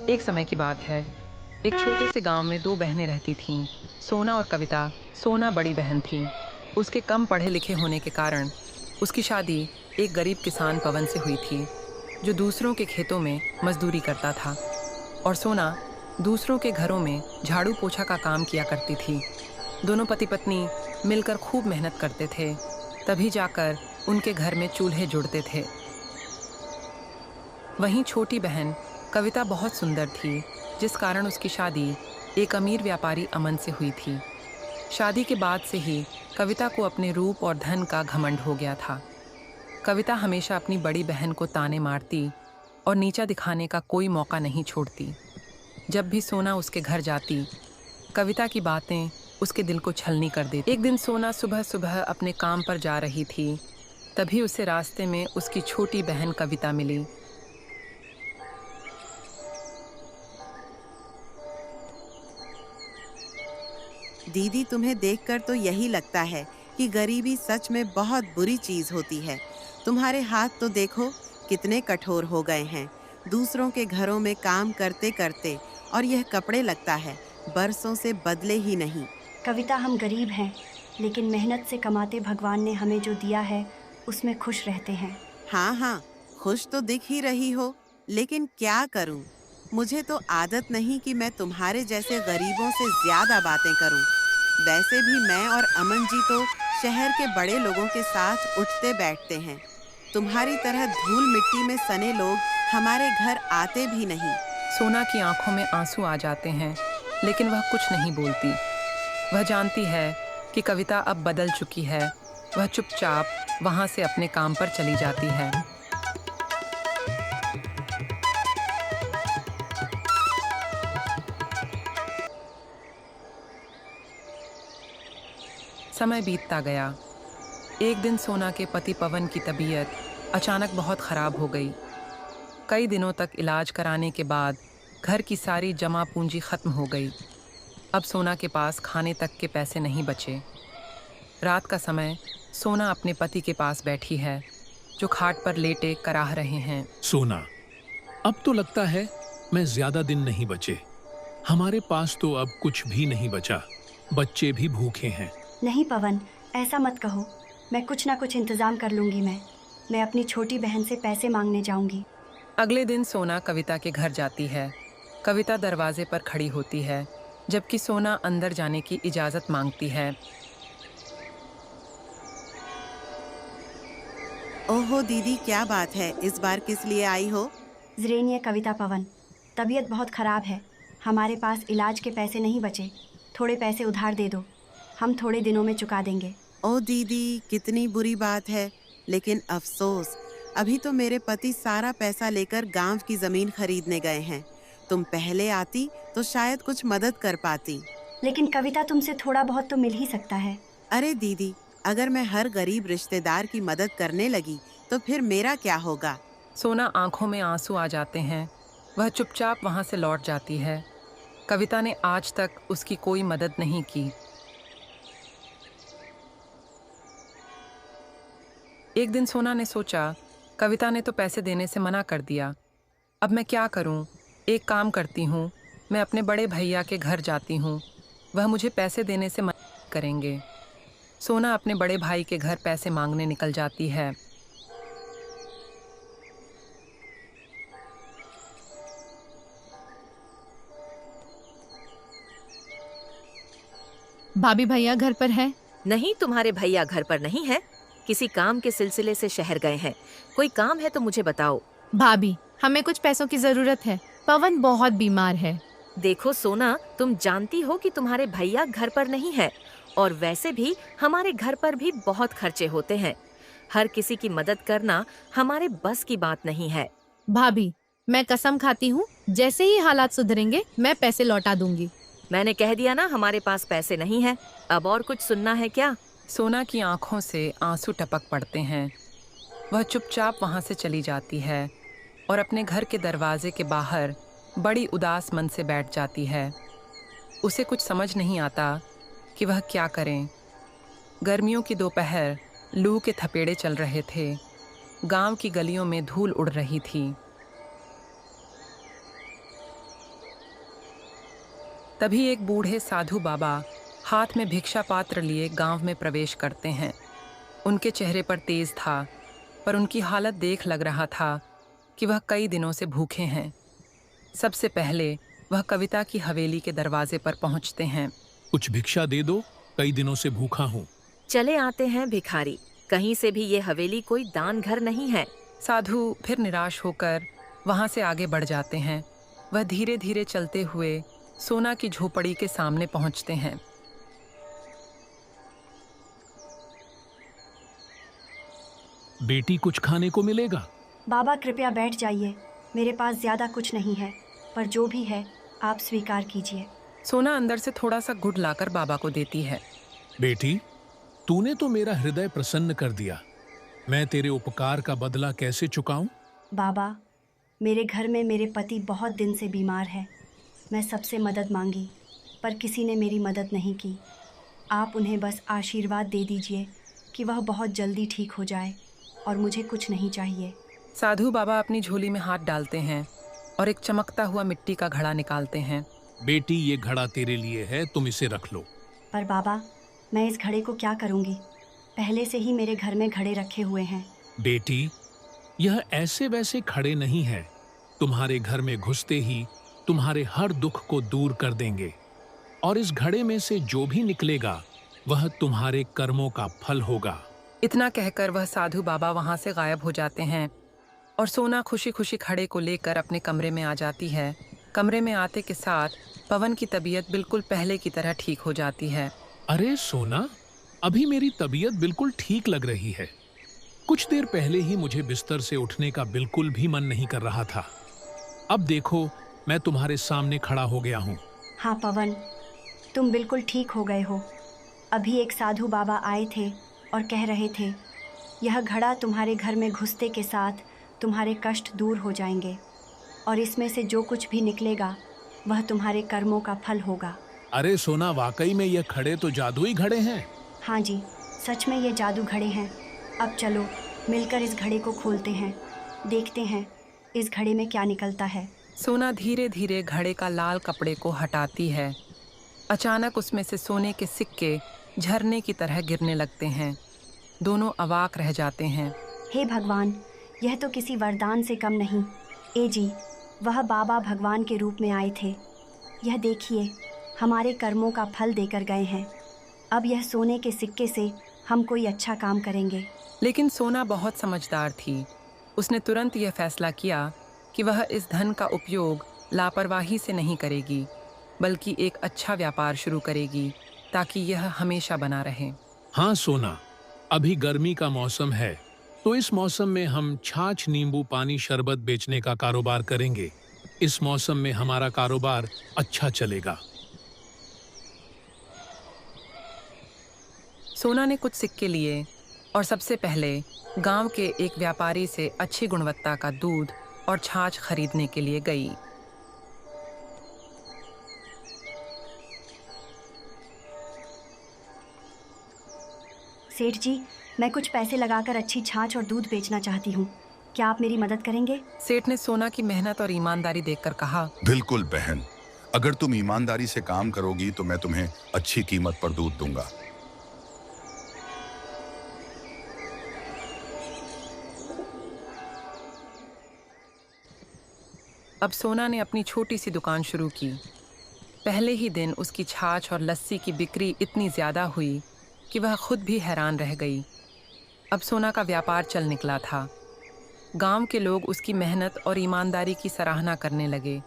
एक समय की बात है। एक छोटे से गांव में दो बहनें रहती थीं, सोना और कविता। सोना बड़ी बहन थी। उसके कम पढ़े लिखे होने के कारण उसकी शादी एक गरीब किसान पवन से हुई थी, जो दूसरों के खेतों में मजदूरी करता था। और सोना दूसरों के घरों में झाड़ू पोछा का काम किया करती थी। दोनों पति पत्नी मिलकर खूब मेहनत करते थे, तभी जाकर उनके घर में चूल्हे जुड़ते थे। वहीं छोटी बहन कविता बहुत सुंदर थी, जिस कारण उसकी शादी एक अमीर व्यापारी अमन से हुई थी। शादी के बाद से ही कविता को अपने रूप और धन का घमंड हो गया था। कविता हमेशा अपनी बड़ी बहन को ताने मारती और नीचा दिखाने का कोई मौका नहीं छोड़ती। जब भी सोना उसके घर जाती, कविता की बातें उसके दिल को छलनी कर देती। एक दिन सोना सुबह सुबह अपने काम पर जा रही थी, तभी उसे रास्ते में उसकी छोटी बहन कविता मिली। दीदी, तुम्हें देखकर तो यही लगता है कि गरीबी सच में बहुत बुरी चीज होती है। तुम्हारे हाथ तो देखो कितने कठोर हो गए हैं, दूसरों के घरों में काम करते करते। और यह कपड़े लगता है बरसों से बदले ही नहीं। कविता, हम गरीब हैं, लेकिन मेहनत से कमाते भगवान ने हमें जो दिया है उसमें खुश रहते हैं। हाँ हाँ, खुश तो दिख ही रही हो, लेकिन क्या करूं? मुझे तो आदत नहीं कि मैं तुम्हारे जैसे गरीबों से ज्यादा बातें करूं। वैसे भी मैं और अमन जी तो शहर के बड़े लोगों के साथ उठते बैठते हैं। तुम्हारी तरह धूल मिट्टी में सने लोग हमारे घर आते भी नहीं। सोना की आंखों में आंसू आ जाते हैं, लेकिन वह कुछ नहीं बोलती। वह जानती है कि कविता अब बदल चुकी है। वह चुपचाप वहां से अपने काम पर चली जाती है। समय बीतता गया। एक दिन सोना के पति पवन की तबीयत अचानक बहुत खराब हो गई। कई दिनों तक इलाज कराने के बाद घर की सारी जमा पूंजी खत्म हो गई। अब सोना के पास खाने तक के पैसे नहीं बचे। रात का समय सोना अपने पति के पास बैठी है, जो खाट पर लेटे कराह रहे हैं। सोना, अब तो लगता है मैं ज्यादा दिन नहीं बचे। हमारे पास तो अब कुछ भी नहीं बचा। बच्चे भी भूखे हैं। नहीं पवन, ऐसा मत कहो। मैं कुछ ना कुछ इंतजाम कर लूंगी। मैं अपनी छोटी बहन से पैसे मांगने जाऊंगी। अगले दिन सोना कविता के घर जाती है। कविता दरवाजे पर खड़ी होती है, जबकि सोना अंदर जाने की इजाज़त मांगती है। ओहो दीदी, क्या बात है? इस बार किस लिए आई हो? ज़रेनिया कविता, पवन, तबीयत बहुत ख़राब है। हमारे पास इलाज के पैसे नहीं बचे। थोड़े पैसे उधार दे दो, हम थोड़े दिनों में चुका देंगे। ओ दीदी, कितनी बुरी बात है। लेकिन अफसोस, अभी तो मेरे पति सारा पैसा लेकर गांव की जमीन खरीदने गए हैं। तुम पहले आती तो शायद कुछ मदद कर पाती। लेकिन कविता, तुमसे थोड़ा बहुत तो मिल ही सकता है। अरे दीदी, अगर मैं हर गरीब रिश्तेदार की मदद करने लगी तो फिर मेरा क्या होगा? सोना आंखों में आंसू आ जाते हैं। वह चुपचाप वहां से लौट जाती है। कविता ने आज तक उसकी कोई मदद नहीं की। एक दिन सोना ने सोचा, कविता ने तो पैसे देने से मना कर दिया। अब मैं क्या करूं? एक काम करती हूं, मैं अपने बड़े भैया के घर जाती हूं। वह मुझे पैसे देने से मना करेंगे। सोना अपने बड़े भाई के घर पैसे मांगने निकल जाती है। भाभी भैया घर पर है? नहीं, तुम्हारे भैया घर पर नहीं है। किसी काम के सिलसिले से शहर गए हैं। कोई काम है तो मुझे बताओ। भाभी, हमें कुछ पैसों की जरूरत है। पवन बहुत बीमार है। देखो सोना, तुम जानती हो कि तुम्हारे भैया घर पर नहीं है, और वैसे भी हमारे घर पर भी बहुत खर्चे होते हैं। हर किसी की मदद करना हमारे बस की बात नहीं है। भाभी, मैं कसम खाती हूँ, जैसे ही हालात सुधरेंगे मैं पैसे लौटा दूंगी। मैंने कह दिया ना, हमारे पास पैसे नहीं है। अब और कुछ सुनना है क्या? सोना की आंखों से आंसू टपक पड़ते हैं। वह चुपचाप वहां से चली जाती है और अपने घर के दरवाजे के बाहर बड़ी उदास मन से बैठ जाती है। उसे कुछ समझ नहीं आता कि वह क्या करें। गर्मियों की दोपहर, लू के थपेड़े चल रहे थे। गांव की गलियों में धूल उड़ रही थी। तभी एक बूढ़े साधु बाबा हाथ में भिक्षा पात्र लिए गांव में प्रवेश करते हैं। उनके चेहरे पर तेज था, पर उनकी हालत देख लग रहा था कि वह कई दिनों से भूखे हैं। सबसे पहले वह कविता की हवेली के दरवाजे पर पहुंचते हैं। कुछ भिक्षा दे दो, कई दिनों से भूखा हूँ। चले आते हैं भिखारी, कहीं से भी ये हवेली कोई दान घर नहीं है। साधु फिर निराश होकर वहां से आगे बढ़ जाते हैं। वह धीरे धीरे चलते हुए सोना की झोपड़ी के सामने पहुंचते हैं। बेटी, कुछ खाने को मिलेगा? बाबा कृपया बैठ जाइए, मेरे पास ज़्यादा कुछ नहीं है, पर जो भी है आप स्वीकार कीजिए। सोना अंदर से थोड़ा सा गुड़ लाकर बाबा को देती है। बेटी, तूने तो मेरा हृदय प्रसन्न कर दिया। मैं तेरे उपकार का बदला कैसे चुकाऊं? बाबा, मेरे घर में मेरे पति बहुत दिन से बीमार है। मैं सबसे मदद मांगी, पर किसी ने मेरी मदद नहीं की। आप उन्हें बस आशीर्वाद दे दीजिए कि वह बहुत जल्दी ठीक हो जाए, और मुझे कुछ नहीं चाहिए। साधु बाबा अपनी झोली में हाथ डालते हैं और एक चमकता हुआ मिट्टी का घड़ा निकालते हैं। बेटी, ये घड़ा तेरे लिए है, तुम इसे रख लो। पर बाबा, मैं इस घड़े को क्या करूँगी? पहले से ही मेरे घर में घड़े रखे हुए हैं। बेटी, यह ऐसे वैसे खड़े नहीं है। तुम्हारे घर में घुसते ही तुम्हारे हर दुख को दूर कर देंगे, और इस घड़े में से जो भी निकलेगा वह तुम्हारे कर्मों का फल होगा। इतना कहकर वह साधु बाबा वहां से गायब हो जाते हैं और सोना खुशी खुशी घड़े को लेकर अपने कमरे में आ जाती है। कमरे में आते के साथ पवन की तबीयत बिल्कुल पहले की तरह ठीक हो जाती है। अरे सोना, अभी मेरी तबीयत बिल्कुल ठीक लग रही है। कुछ देर पहले ही मुझे बिस्तर से उठने का बिल्कुल भी मन नहीं कर रहा था। अब देखो, मैं तुम्हारे सामने खड़ा हो गया हूँ। हाँ पवन, तुम बिल्कुल ठीक हो गए हो। अभी एक साधु बाबा आए थे और कह रहे थे, यह घड़ा तुम्हारे घर में घुसते के साथ तुम्हारे कष्ट दूर हो जाएंगे, और इसमें से जो कुछ भी निकलेगा वह तुम्हारे कर्मों का फल होगा। अरे सोना, वाकई में ये खड़े तो जादुई घड़े हैं। हाँ जी, सच में ये जादू घड़े हैं। अब चलो मिलकर इस घड़े को खोलते हैं, देखते हैं इस घड़े में क्या निकलता है। सोना धीरे धीरे घड़े का लाल कपड़े को हटाती है। अचानक उसमें से सोने के सिक्के झरने की तरह गिरने लगते हैं। दोनों अवाक रह जाते हैं। हे भगवान, यह तो किसी वरदान से कम नहीं। ए जी, वह बाबा भगवान के रूप में आए थे। यह देखिए, हमारे कर्मों का फल देकर गए हैं। अब यह सोने के सिक्के से हम कोई अच्छा काम करेंगे। लेकिन सोना बहुत समझदार थी। उसने तुरंत यह फैसला किया कि वह इस धन का उपयोग लापरवाही से नहीं करेगी, बल्कि एक अच्छा व्यापार शुरू करेगी ताकि यह हमेशा बना रहे। हाँ सोना, अभी गर्मी का मौसम है, तो इस मौसम में हम छाछ, नींबू पानी, शरबत बेचने का कारोबार करेंगे। इस मौसम में हमारा कारोबार अच्छा चलेगा। सोना ने कुछ सिक्के लिए और सबसे पहले गांव के एक व्यापारी से अच्छी गुणवत्ता का दूध और छाछ खरीदने के लिए गई। सेठ जी, मैं कुछ पैसे लगाकर अच्छी छाछ और दूध बेचना चाहती हूँ। क्या आप मेरी मदद करेंगे? सेठ ने सोना की मेहनत और ईमानदारी देखकर कहा, बिल्कुल बहन, अगर तुम ईमानदारी से काम करोगी तो मैं तुम्हें अच्छी कीमत पर दूध दूंगा। अब सोना ने अपनी छोटी सी दुकान शुरू की। पहले ही दिन उसकी छाछ और लस्सी की बिक्री इतनी ज़्यादा हुई कि वह खुद भी हैरान रह गई। अब सोना का व्यापार चल निकला था। गांव के लोग उसकी मेहनत और ईमानदारी की सराहना करने लगे।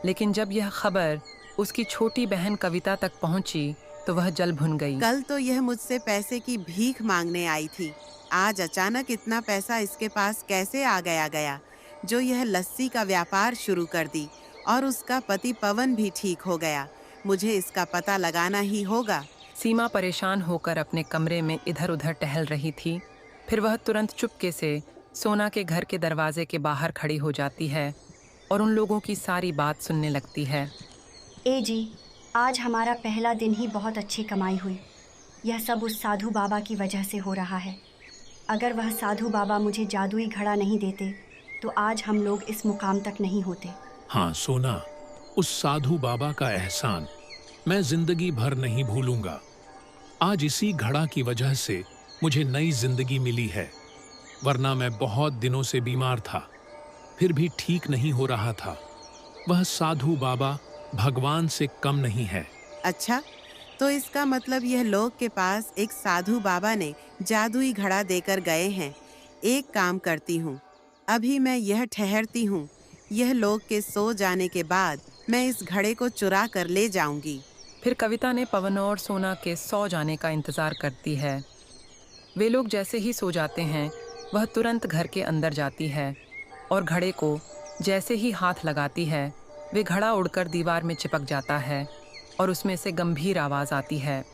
लेकिन जब यह खबर उसकी छोटी बहन कविता तक पहुंची तो वह जल भुन गई। कल तो यह मुझसे पैसे की भीख मांगने आई थी, आज अचानक इतना पैसा इसके पास कैसे आ गया जो यह लस्सी का व्यापार शुरू कर दी, और उसका पति पवन भी ठीक हो गया। मुझे इसका पता लगाना ही होगा। सीमा परेशान होकर अपने कमरे में इधर उधर टहल रही थी। फिर वह तुरंत चुपके से सोना के घर के दरवाजे के बाहर खड़ी हो जाती है और उन लोगों की सारी बात सुनने लगती है। ए जी, आज हमारा पहला दिन ही बहुत अच्छी कमाई हुई। यह सब उस साधु बाबा की वजह से हो रहा है। अगर वह साधु बाबा मुझे जादुई घड़ा नहीं देते तो आज हम लोग इस मुकाम तक नहीं होते। हाँ सोना, उस साधु बाबा का एहसान मैं जिंदगी भर नहीं भूलूंगा। आज इसी घड़ा की वजह से मुझे नई जिंदगी मिली है, वरना मैं बहुत दिनों से बीमार था, फिर भी ठीक नहीं हो रहा था। वह साधु बाबा भगवान से कम नहीं है। अच्छा, तो इसका मतलब यह लोग के पास एक साधु बाबा ने जादुई घड़ा देकर गए हैं। एक काम करती हूँ, अभी मैं यह ठहरती हूँ। यह लोग के सो जाने के बाद मैं इस घड़े को चुरा कर ले जाऊंगी। फिर कविता ने पवन और सोना के सो जाने का इंतजार करती है। वे लोग जैसे ही सो जाते हैं, वह तुरंत घर के अंदर जाती है और घड़े को जैसे ही हाथ लगाती है, वे घड़ा उड़कर दीवार में चिपक जाता है और उसमें से गंभीर आवाज आती है।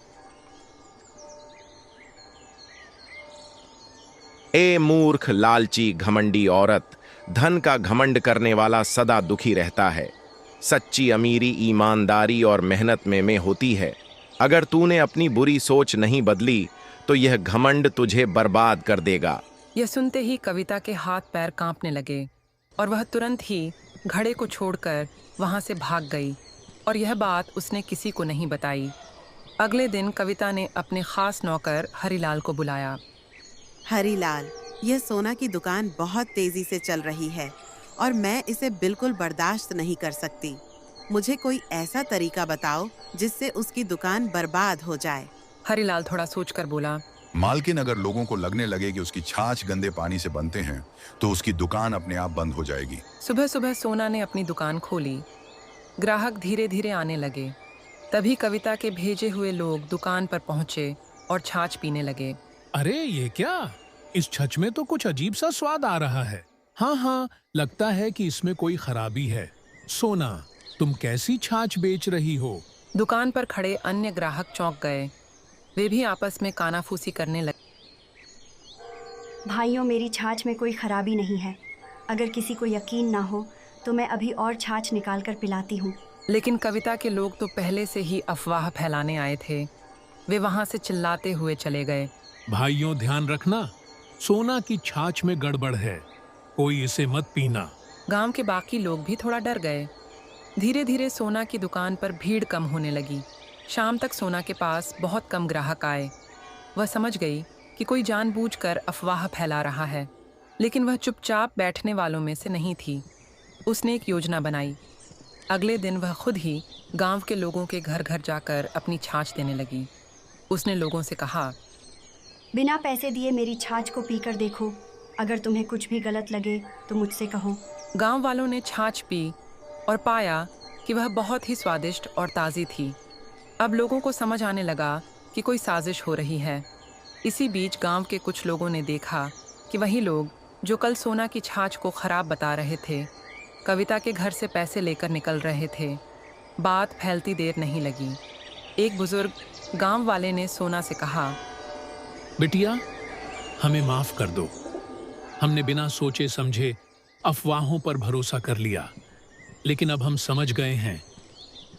ए मूर्ख, लालची, घमंडी औरत, धन का घमंड करने वाला सदा दुखी रहता है। सच्ची अमीरी ईमानदारी और मेहनत में होती है। अगर तूने अपनी बुरी सोच नहीं बदली तो यह घमंड तुझे बर्बाद कर देगा। यह सुनते ही कविता के हाथ पैर कांपने लगे और वह तुरंत ही घड़े को छोड़कर वहां से भाग गई और यह बात उसने किसी को नहीं बताई। अगले दिन कविता ने अपने खास नौकर हरिलाल को बुलाया। हरिलाल, यह सोना की दुकान बहुत तेजी से चल रही है और मैं इसे बिल्कुल बर्दाश्त नहीं कर सकती। मुझे कोई ऐसा तरीका बताओ जिससे उसकी दुकान बर्बाद हो जाए। हरिलाल थोड़ा सोचकर बोला, मालकिन, अगर लोगों को लगने लगे कि उसकी छाछ गंदे पानी से बनते हैं तो उसकी दुकान अपने आप बंद हो जाएगी। सुबह सुबह सोना ने अपनी दुकान खोली। ग्राहक धीरे धीरे आने लगे। तभी कविता के भेजे हुए लोग दुकान पर पहुंचे और छाछ पीने लगे। अरे ये क्या? इस छछ में तो कुछ अजीब सा स्वाद आ रहा है। हाँ, लगता है कि इसमें कोई खराबी है। सोना, तुम कैसी छाछ बेच रही हो? दुकान पर खड़े अन्य ग्राहक चौंक गए। वे भी आपस में कानाफूसी करने लगे। भाइयों, मेरी छाछ में कोई खराबी नहीं है। अगर किसी को यकीन ना हो तो मैं अभी और छाछ निकाल कर पिलाती हूँ। लेकिन कविता के लोग तो पहले से ही अफवाह फैलाने आए थे। वे वहां से चिल्लाते हुए चले गए। भाइयों, ध्यान रखना, सोना की छाछ में गड़बड़ है, कोई इसे मत पीना। गांव के बाकी लोग भी थोड़ा डर गए। धीरे धीरे सोना की दुकान पर भीड़ कम होने लगी। शाम तक सोना के पास बहुत कम ग्राहक आए। वह समझ गई कि कोई जानबूझकर अफवाह फैला रहा है, लेकिन वह चुपचाप बैठने वालों में से नहीं थी। उसने एक योजना बनाई। अगले दिन वह खुद ही गांव के लोगों के घर घर जाकर अपनी छाछ देने लगी। उसने लोगों से कहा, बिना पैसे दिए मेरी छाछ को पीकर देखो। अगर तुम्हें कुछ भी गलत लगे तो मुझसे कहो। गांव वालों ने छाछ पी और पाया कि वह बहुत ही स्वादिष्ट और ताज़ी थी। अब लोगों को समझ आने लगा कि कोई साजिश हो रही है। इसी बीच गांव के कुछ लोगों ने देखा कि वही लोग जो कल सोना की छाछ को खराब बता रहे थे, कविता के घर से पैसे लेकर निकल रहे थे। बात फैलती देर नहीं लगी। एक बुजुर्ग गांव वाले ने सोना से कहा, बिटिया, हमें माफ कर दो। हमने बिना सोचे समझे अफवाहों पर भरोसा कर लिया, लेकिन अब हम समझ गए हैं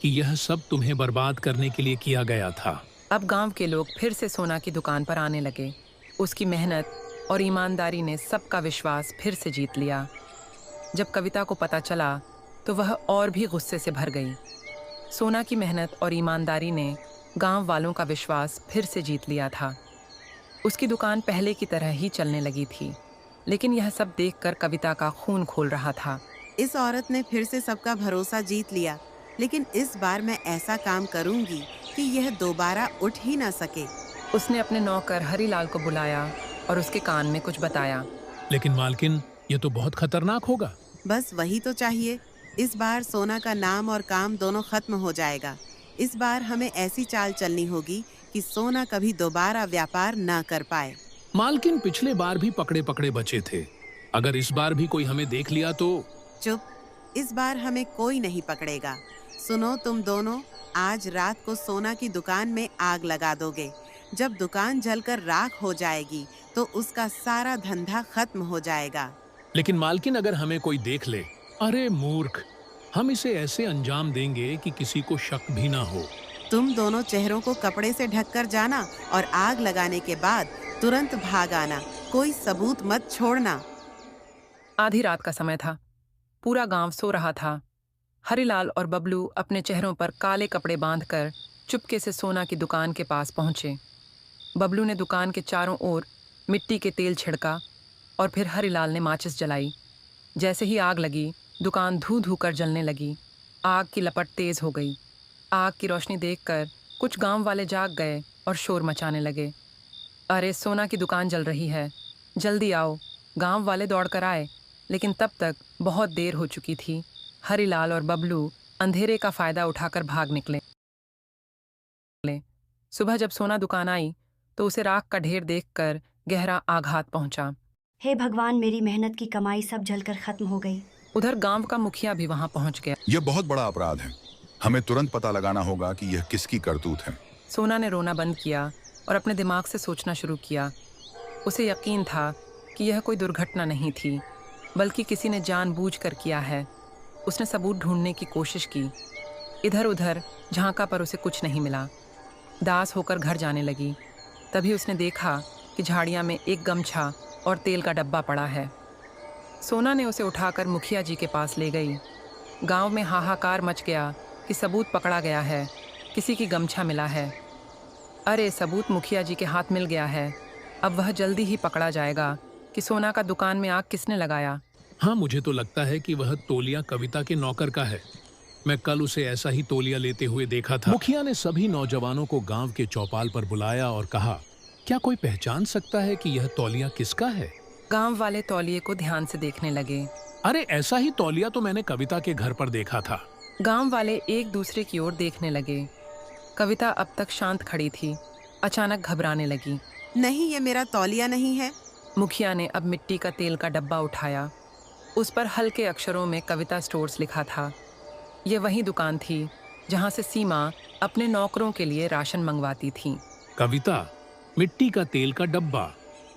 कि यह सब तुम्हें बर्बाद करने के लिए किया गया था। अब गांव के लोग फिर से सोना की दुकान पर आने लगे। उसकी मेहनत और ईमानदारी ने सबका विश्वास फिर से जीत लिया। जब कविता को पता चला तो वह और भी गुस्से से भर गई। सोना की मेहनत और ईमानदारी ने गांव वालों का विश्वास फिर से जीत लिया था। उसकी दुकान पहले की तरह ही चलने लगी थी, लेकिन यह सब देखकर कविता का खून खोल रहा था। इस औरत ने फिर से सबका भरोसा जीत लिया, लेकिन इस बार मैं ऐसा काम करूंगी कि यह दोबारा उठ ही ना सके। उसने अपने नौकर हरिलाल को बुलाया और उसके कान में कुछ बताया। लेकिन मालकिन, ये तो बहुत खतरनाक होगा। बस वही तो चाहिए। इस बार सोना का नाम और काम दोनों खत्म हो जाएगा। इस बार हमें ऐसी चाल चलनी होगी कि सोना कभी दोबारा व्यापार ना कर पाए। मालकिन, पिछले बार भी पकड़े पकड़े बचे थे। अगर इस बार भी कोई हमें देख लिया तो? चुप, इस बार हमें कोई नहीं पकड़ेगा। सुनो तुम दोनों, आज रात को सोना की दुकान में आग लगा दोगे। जब दुकान जलकर राख हो जाएगी तो उसका सारा धंधा खत्म हो जाएगा। लेकिन मालकिन, अगर हमें कोई देख ले? अरे मूर्ख, हम इसे ऐसे अंजाम देंगे कि किसी को शक भी ना हो। तुम दोनों चेहरों को कपड़े से ढककर जाना और आग लगाने के बाद तुरंत भाग आना। कोई सबूत मत छोड़ना। आधी रात का समय था। पूरा गांव सो रहा था। हरिलाल और बबलू अपने चेहरों पर काले कपड़े बांधकर चुपके से सोना की दुकान के पास पहुंचे। बबलू ने दुकान के चारों ओर मिट्टी के तेल छिड़का और फिर हरिलाल ने माचिस जलाई। जैसे ही आग लगी, दुकान धू धू कर जलने लगी। आग की लपट तेज हो गई। आग की रोशनी देखकर कुछ गांव वाले जाग गए और शोर मचाने लगे। अरे, सोना की दुकान जल रही है, जल्दी आओ। गांव वाले दौड़कर आए, लेकिन तब तक बहुत देर हो चुकी थी। हरिलाल और बबलू अंधेरे का फायदा उठाकर भाग निकले। सुबह जब सोना दुकान आई तो उसे राख का ढेर देखकर गहरा आघात पहुंचा। हे भगवान, मेरी मेहनत की कमाई सब जलकर खत्म हो गई। उधर गांव का मुखिया भी वहां पहुंच गया। यह बहुत बड़ा अपराध है। हमें तुरंत पता लगाना होगा कि यह किसकी करतूत है। सोना ने रोना बंद किया और अपने दिमाग से सोचना शुरू किया। उसे यकीन था कि यह कोई दुर्घटना नहीं थी, बल्कि किसी ने जानबूझकर किया है। उसने सबूत ढूंढने की कोशिश की। इधर उधर झांका पर उसे कुछ नहीं मिला। दास होकर घर जाने लगी। तभी उसने देखा कि झाड़ियाँ में एक गमछा और तेल का डब्बा पड़ा है। सोना ने उसे उठाकर मुखिया जी के पास ले गई। गांव में हाहाकार मच गया कि सबूत पकड़ा गया है, किसी की गमछा मिला है। अरे, सबूत मुखिया जी के हाथ मिल गया है। अब वह जल्दी ही पकड़ा जाएगा कि सोना का दुकान में आग किसने लगाया। हाँ, मुझे तो लगता है कि वह तौलिया कविता के नौकर का है। मैं कल उसे ऐसा ही तौलिया लेते हुए देखा था। मुखिया ने सभी नौजवानों को गांव के चौपाल पर बुलाया और कहा, क्या कोई पहचान सकता है कि यह तौलिया किसका है? गांव वाले तौलिए को ध्यान से देखने लगे। अरे, ऐसा ही तौलिया तो मैंने कविता के घर पर देखा था। गांव वाले एक दूसरे की ओर देखने लगे। कविता अब तक शांत खड़ी थी, अचानक घबराने लगी। नहीं, ये मेरा तौलिया नहीं है। मुखिया ने अब मिट्टी का तेल का डब्बा उठाया। उस पर हल्के अक्षरों में कविता स्टोर्स लिखा था। यह वही दुकान थी जहां से सीमा अपने नौकरों के लिए राशन मंगवाती थी। कविता, मिट्टी का तेल का डब्बा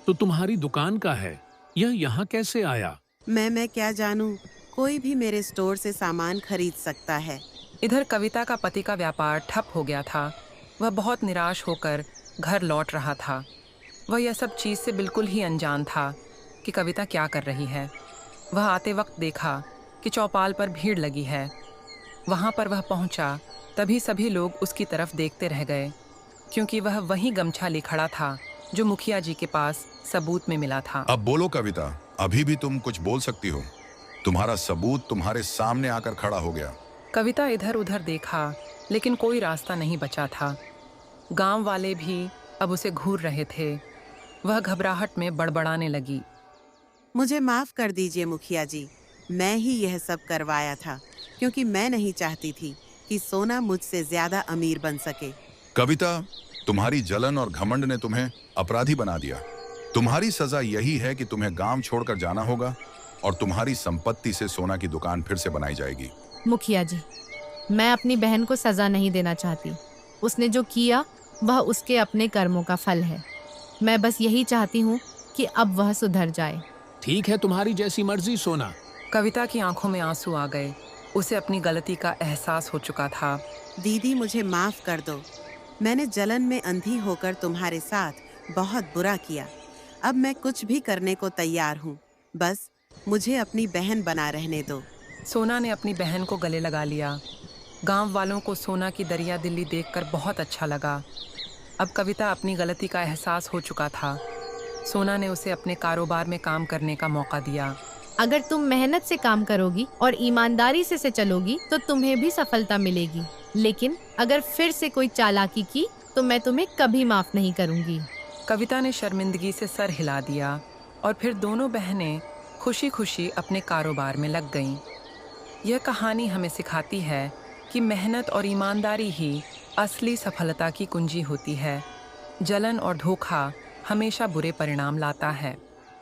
तो तुम्हारी दुकान का है, यह यहाँ कैसे आया? मैं क्या जानूं, कोई भी मेरे स्टोर से सामान खरीद सकता है। इधर कविता का पति का व्यापार ठप हो गया था। वह बहुत निराश होकर घर लौट रहा था। वह यह सब चीज़ से बिल्कुल ही अनजान था कि कविता क्या कर रही है। वह आते वक्त देखा कि चौपाल पर भीड़ लगी है। वहाँ पर वह पहुँचा, तभी सभी लोग उसकी तरफ देखते रह गए, क्योंकि वह वही गमछा ले खड़ा था जो मुखिया जी के पास सबूत में मिला था। अब बोलो कविता, अभी भी तुम कुछ बोल सकती हो। तुम्हारा सबूत तुम्हारे सामने आकर खड़ा हो गया। कविता इधर उधर देखा, लेकिन कोई रास्ता नहीं बचा था। गांव वाले भी अब उसे घूर रहे थे। वह घबराहट में बड़बड़ाने लगी। मुझे माफ कर दीजिए मुखिया जी, मैं ही यह सब करवाया था, क्योंकि मैं नहीं चाहती थी कि सोना मुझसे ज्यादा अमीर बन सके। कविता, तुम्हारी जलन और घमंड ने तुम्हें अपराधी बना दिया। तुम्हारी सजा यही है कि तुम्हें गांव छोड़कर जाना होगा और तुम्हारी संपत्ति से सोना की दुकान फिर से बनाई जाएगी। मुखिया जी, मैं अपनी बहन को सजा नहीं देना चाहती। उसने जो किया वह उसके अपने कर्मों का फल है। मैं बस यही चाहती हूँ कि अब वह सुधर जाए। ठीक है, तुम्हारी जैसी मर्जी सोना। कविता की आंखों में आंसू आ गए। उसे अपनी गलती का एहसास हो चुका था। दीदी, मुझे माफ कर दो। मैंने जलन में अंधी होकर तुम्हारे साथ बहुत बुरा किया। अब मैं कुछ भी करने को तैयार हूँ। बस मुझे अपनी बहन बना रहने दो। सोना ने अपनी बहन को गले लगा लिया। गांव वालों को सोना की दरिया दिल्ली देखकर बहुत अच्छा लगा। अब कविता अपनी गलती का एहसास हो चुका था। सोना ने उसे अपने कारोबार में काम करने का मौका दिया। अगर तुम मेहनत से काम करोगी और ईमानदारी से चलोगी तो तुम्हें भी सफलता मिलेगी। लेकिन अगर फिर से कोई चालाकी की तो मैं तुम्हें कभी माफ नहीं करूंगी। कविता ने शर्मिंदगी से सर हिला दिया और फिर दोनों बहनें खुशी खुशी अपने कारोबार में लग गईं। यह कहानी हमें सिखाती है कि मेहनत और ईमानदारी ही असली सफलता की कुंजी होती है। जलन और धोखा हमेशा बुरे परिणाम लाता है।